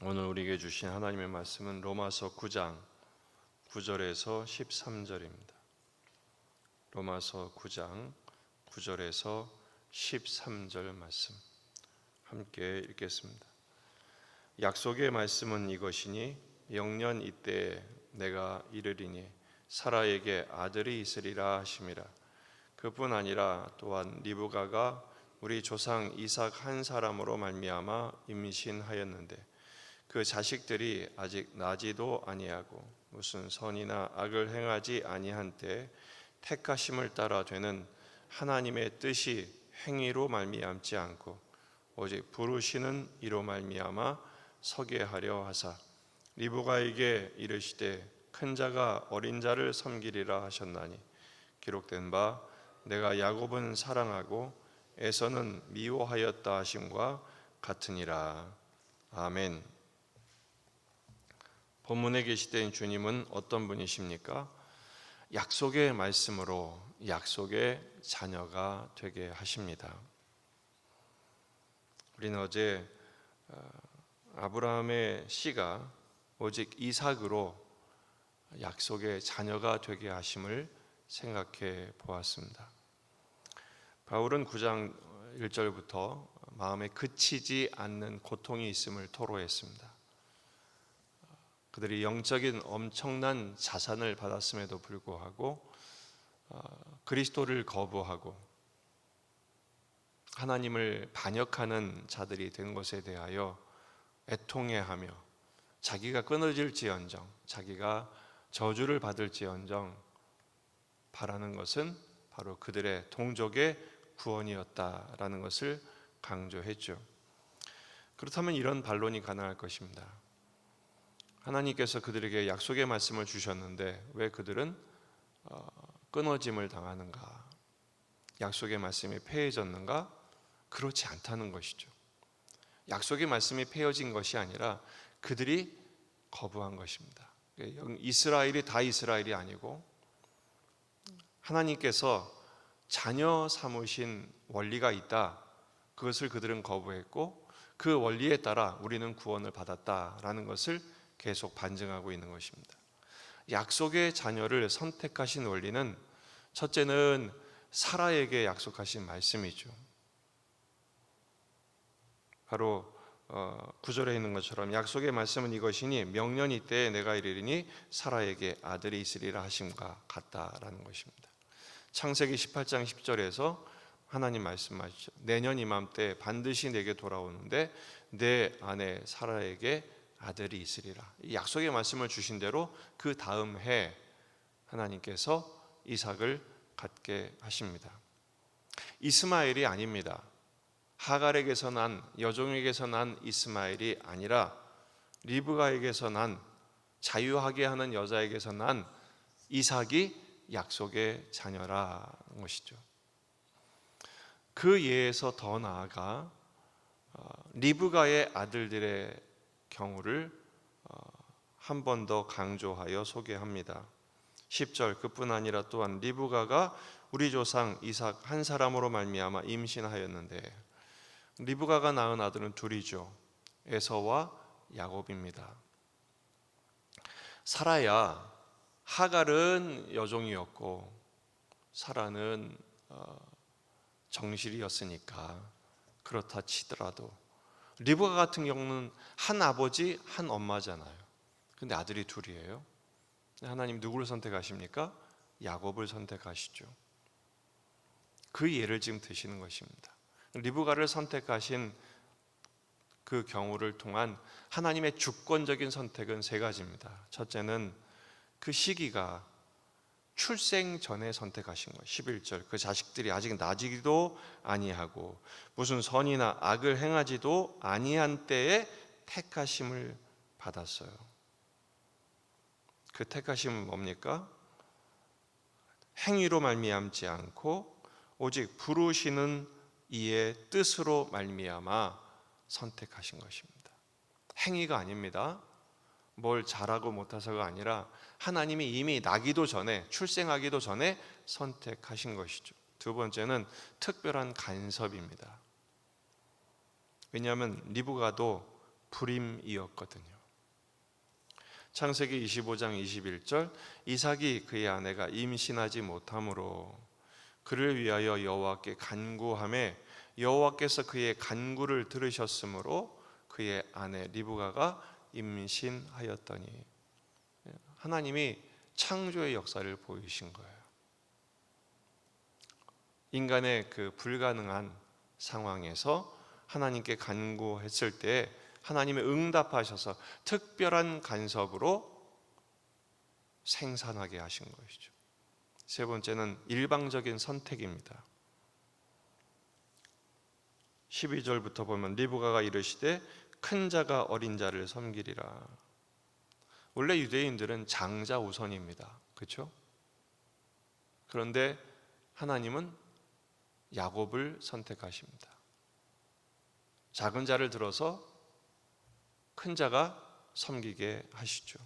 오늘 우리에게 주신 하나님의 말씀은 로마서 9장 9절에서 13절입니다. 로마서 9장 9절에서 13절 말씀 함께 읽겠습니다. 약속의 말씀은 이것이니 영년 이때에 내가 이르리니 사라에게 아들이 있으리라 하심이라. 그뿐 아니라 또한 리브가가 우리 조상 이삭 한 사람으로 말미암아 임신하였는데 그 자식들이 아직 나지도 아니하고 무슨 선이나 악을 행하지 아니한 때 택하심을 따라 되는 하나님의 뜻이 행위로 말미암지 않고 오직 부르시는 이로 말미암아 서게 하려 하사 리브가에게 이르시되 큰 자가 어린 자를 섬기리라 하셨나니 기록된 바 내가 야곱은 사랑하고 에서는 미워하였다 하심과 같으니라. 아멘. 본문에 계시된 주님은 어떤 분이십니까? 약속의 말씀으로 약속의 자녀가 되게 하십니다. 우리는 어제 아브라함의 씨가 오직 이삭으로 약속의 자녀가 되게 하심을 생각해 보았습니다. 바울은 9장 1절부터 마음에 그치지 않는 고통이 있음을 토로했습니다. 그들이 영적인 엄청난 자산을 받았음에도 불구하고 그리스도를 거부하고 하나님을 반역하는 자들이 된 것에 대하여 애통해하며 자기가 끊어질지언정 자기가 저주를 받을지언정 바라는 것은 바로 그들의 동족의 구원이었다라는 것을 강조했죠. 그렇다면 이런 반론이 가능할 것입니다. 하나님께서 그들에게 약속의 말씀을 주셨는데 왜 그들은 끊어짐을 당하는가? 약속의 말씀이 폐해졌는가? 그렇지 않다는 것이죠. 약속의 말씀이 폐해진 것이 아니라 그들이 거부한 것입니다. 이스라엘이 다 이스라엘이 아니고 하나님께서 자녀 삼으신 원리가 있다. 그것을 그들은 거부했고 그 원리에 따라 우리는 구원을 받았다라는 것을 계속 반증하고 있는 것입니다. 약속의 자녀를 선택하신 원리는 첫째는 사라에게 약속하신 말씀이죠. 바로 9절에 있는 것처럼 약속의 말씀은 이것이니 명년 이때에 내가 이르리니 사라에게 아들이 있으리라 하심과 같다라는 것입니다. 창세기 18장 10절에서 하나님 말씀하시죠. 내년 이맘때 반드시 내게 돌아오는데 내 아내 사라에게 아들이 있으리라. 이 약속의 말씀을 주신 대로 그 다음 해 하나님께서 이삭을 갖게 하십니다. 이스마엘이 아닙니다. 하갈에게서 난 여종에게서 난 이스마엘이 아니라 리브가에게서 난 자유하게 하는 여자에게서 난 이삭이 약속의 자녀라는 것이죠. 그 예에서 더 나아가 리브가의 아들들의 경우를 한 번 더 강조하여 소개합니다. 10절 그뿐 아니라 또한 리브가가 우리 조상 이삭 한 사람으로 말미암아 임신하였는데 리브가가 낳은 아들은 둘이죠. 에서와 야곱입니다. 사라야 하갈은 여종이었고 사라는 정실이었으니까 그렇다 치더라도 리브가 같은 경우는 한 아버지 한 엄마잖아요. 근데 아들이 둘이에요. 하나님 누구를 선택하십니까? 야곱을 선택하시죠. 그 예를 지금 드시는 것입니다. 리브가를 선택하신 그 경우를 통한 하나님의 주권적인 선택은 세 가지입니다. 첫째는 그 시기가 출생 전에 선택하신 거예요. 11절 그 자식들이 아직 나지기도 아니하고 무슨 선이나 악을 행하지도 아니한 때에 택하심을 받았어요. 그 택하심은 뭡니까? 행위로 말미암지 않고 오직 부르시는 이의 뜻으로 말미암아 선택하신 것입니다. 행위가 아닙니다. 뭘 잘하고 못해서가 아니라 하나님이 이미 나기도 전에 출생하기도 전에 선택하신 것이죠. 두 번째는 특별한 간섭입니다. 왜냐하면 리브가도 불임이었거든요. 창세기 25장 21절 이삭이 그의 아내가 임신하지 못하므로 그를 위하여 여호와께 간구하매 여호와께서 그의 간구를 들으셨으므로 그의 아내 리브가가 임신하였더니 하나님이 창조의 역사를 보이신 거예요. 인간의 그 불가능한 상황에서 하나님께 간구했을 때 하나님의 응답하셔서 특별한 간섭으로 생산하게 하신 것이죠. 세 번째는 일방적인 선택입니다. 12절부터 보면 리브가가 이르시되 큰 자가 어린 자를 섬기리라. 원래 유대인들은 장자 우선입니다. 그렇죠? 그런데 하나님은 야곱을 선택하십니다. 작은 자를 들어서 큰 자가 섬기게 하시죠.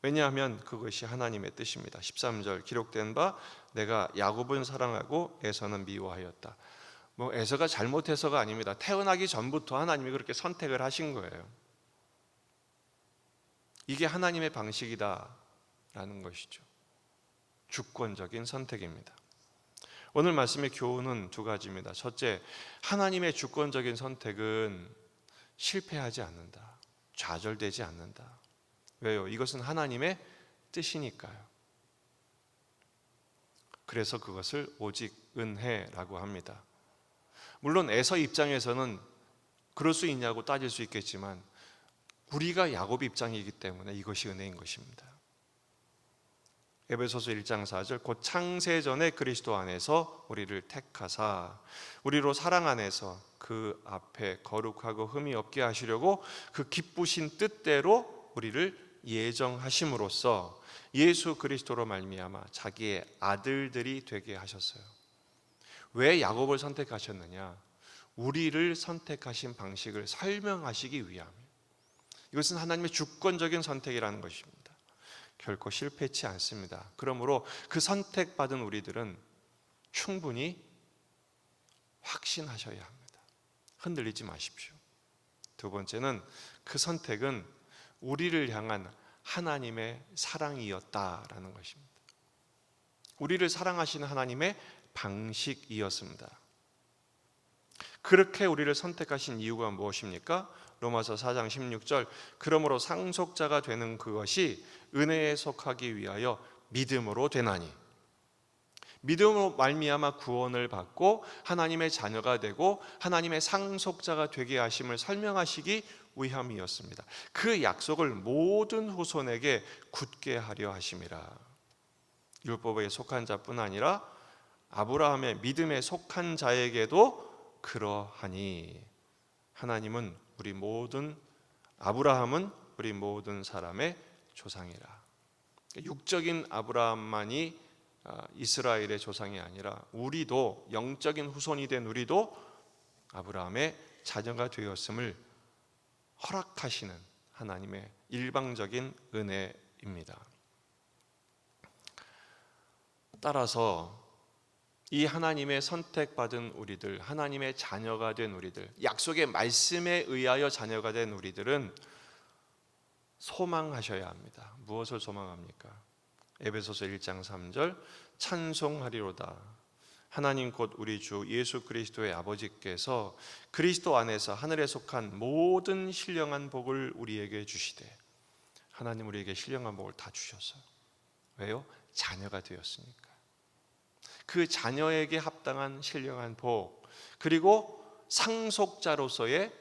왜냐하면 그것이 하나님의 뜻입니다. 13절 기록된 바 내가 야곱은 사랑하고 에서는 미워하였다. 에서가 잘못해서가 아닙니다. 태어나기 전부터 하나님이 그렇게 선택을 하신 거예요. 이게 하나님의 방식이다라는 것이죠. 주권적인 선택입니다. 오늘 말씀의 교훈은 두 가지입니다. 첫째, 하나님의 주권적인 선택은 실패하지 않는다. 좌절되지 않는다. 왜요? 이것은 하나님의 뜻이니까요. 그래서 그것을 오직 은혜라고 합니다. 물론 에서 입장에서는 그럴 수 있냐고 따질 수 있겠지만 우리가 야곱 입장이기 때문에 이것이 은혜인 것입니다. 에베소서 1장 4절 곧 창세전에 그리스도 안에서 우리를 택하사 우리로 사랑 안에서 그 앞에 거룩하고 흠이 없게 하시려고 그 기쁘신 뜻대로 우리를 예정하심으로써 예수 그리스도로 말미암아 자기의 아들들이 되게 하셨어요. 왜 야곱을 선택하셨느냐? 우리를 선택하신 방식을 설명하시기 위함이에요. 이것은 하나님의 주권적인 선택이라는 것입니다. 결코 실패치 않습니다. 그러므로 그 선택받은 우리들은 충분히 확신하셔야 합니다. 흔들리지 마십시오. 두 번째는 그 선택은 우리를 향한 하나님의 사랑이었다라는 것입니다. 우리를 사랑하시는 하나님의 방식이었습니다. 그렇게 우리를 선택하신 이유가 무엇입니까? 로마서 4장 16절 그러므로 상속자가 되는 그것이 은혜에 속하기 위하여 믿음으로 되나니 믿음으로 말미암아 구원을 받고 하나님의 자녀가 되고 하나님의 상속자가 되게 하심을 설명하시기 위함이었습니다. 그 약속을 모든 후손에게 굳게 하려 하심이라. 율법에 속한 자뿐 아니라 아브라함의 믿음에 속한 자에게도 그러하니 하나님은 아브라함은 우리 모든 사람의 조상이라. 육적인 아브라함만이 이스라엘의 조상이 아니라 우리도 영적인 후손이 된 우리도 아브라함의 자녀가 되었음을 허락하시는 하나님의 일방적인 은혜입니다. 따라서 이 하나님의 선택받은 우리들, 하나님의 자녀가 된 우리들, 약속의 말씀에 의하여 자녀가 된 우리들은 소망하셔야 합니다. 무엇을 소망합니까? 에베소서 1장 3절 찬송하리로다. 하나님 곧 우리 주 예수 그리스도의 아버지께서 그리스도 안에서 하늘에 속한 모든 신령한 복을 우리에게 주시되. 하나님 우리에게 신령한 복을 다 주셨어요. 왜요? 자녀가 되었으니까. 그 자녀에게 합당한 신령한 복, 그리고 상속자로서의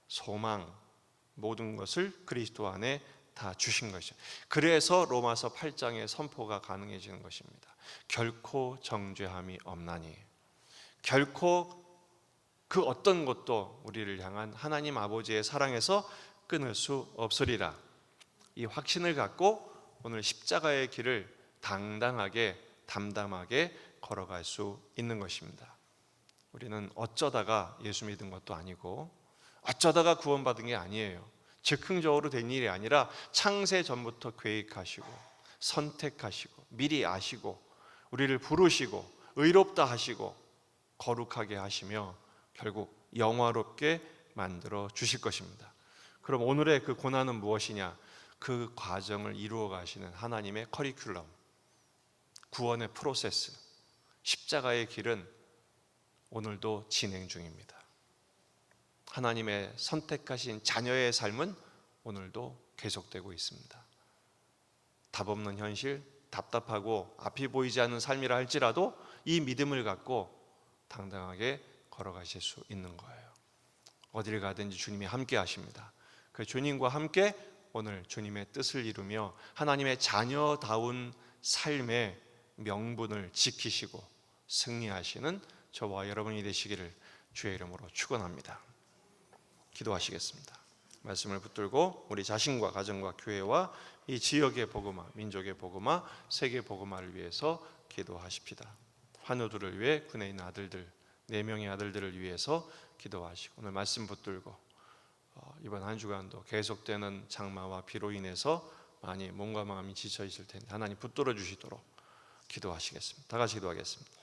소망, 모든 것을 그리스도 안에 다 주신 것이죠. 그래서 로마서 8장의 선포가 가능해지는 것입니다. 결코 정죄함이 없나니, 결코 그 어떤 것도 우리를 향한 하나님 아버지의 사랑에서 끊을 수 없으리라. 이 확신을 갖고 오늘 십자가의 길을 당당하게 담담하게 걸어갈 수 있는 것입니다. 우리는 어쩌다가 예수 믿은 것도 아니고 어쩌다가 구원받은 게 아니에요. 즉흥적으로 된 일이 아니라 창세 전부터 계획하시고 선택하시고 미리 아시고 우리를 부르시고 의롭다 하시고 거룩하게 하시며 결국 영화롭게 만들어 주실 것입니다. 그럼 오늘의 그 고난은 무엇이냐? 그 과정을 이루어 가시는 하나님의 커리큘럼, 구원의 프로세스, 십자가의 길은 오늘도 진행 중입니다. 하나님의 선택하신 자녀의 삶은 오늘도 계속되고 있습니다. 답 없는 현실, 답답하고 앞이 보이지 않는 삶이라 할지라도 이 믿음을 갖고 당당하게 걸어가실 수 있는 거예요. 어디를 가든지 주님이 함께 하십니다. 그 주님과 함께 오늘 주님의 뜻을 이루며 하나님의 자녀다운 삶의 명분을 지키시고 승리하시는 저와 여러분이 되시기를 주의 이름으로 축원합니다. 기도하시겠습니다. 말씀을 붙들고 우리 자신과 가정과 교회와 이 지역의 복음화, 민족의 복음화, 세계 복음화를 위해서 기도하십시다. 환우들을 위해 군에 있는 아들들 4명의 아들들을 위해서 기도하시고 오늘 말씀 붙들고 이번 한 주간도 계속되는 장마와 비로 인해서 많이 몸과 마음이 지쳐 있을 텐데 하나님 붙들어 주시도록 기도하시겠습니다. 다 같이 기도하겠습니다.